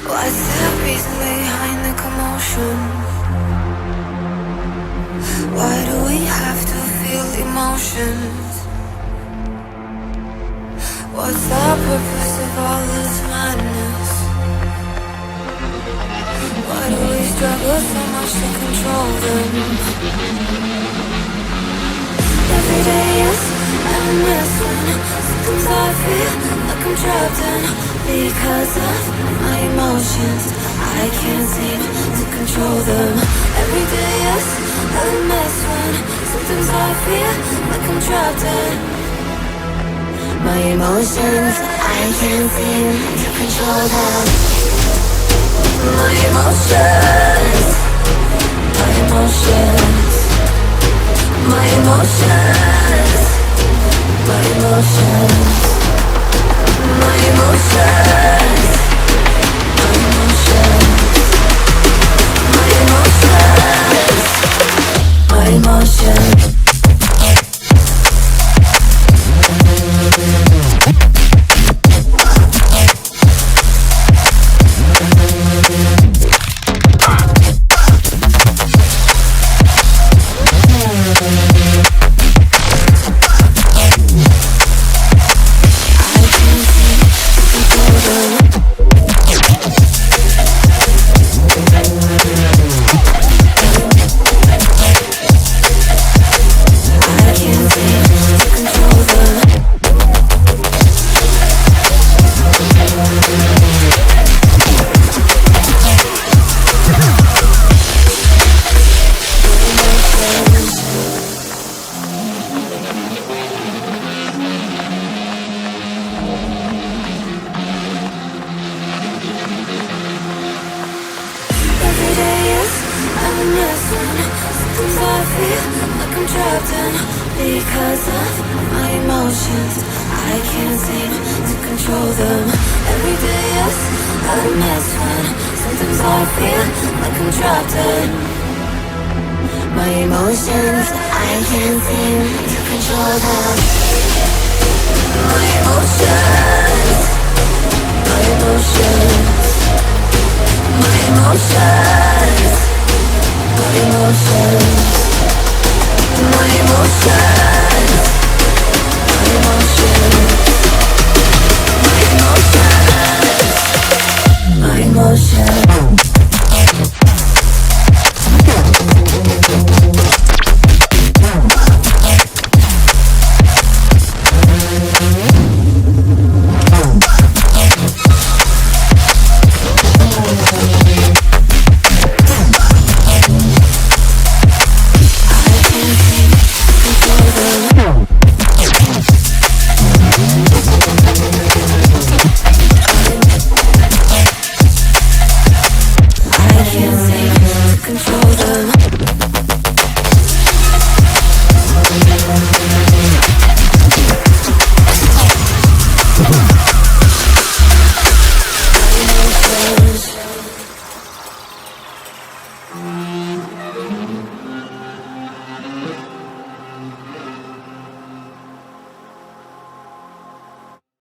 What's the reason behind the commotion? Why do we have to feel emotions? What's the purpose of all this madness? Why do we struggle so much to control them? Every day is a mess when sometimes I feel like I'm trapped in because of my emotions. I can't seem to control them. Every day is a mess when sometimes I feel like I'm trapped in my emotions. I can't seem to control them. My emotions, my emotions, my emotions, my emotions, my emotions, my emotions, my emotions, my emotions. My emotions, I can't seem to control them. My emotions.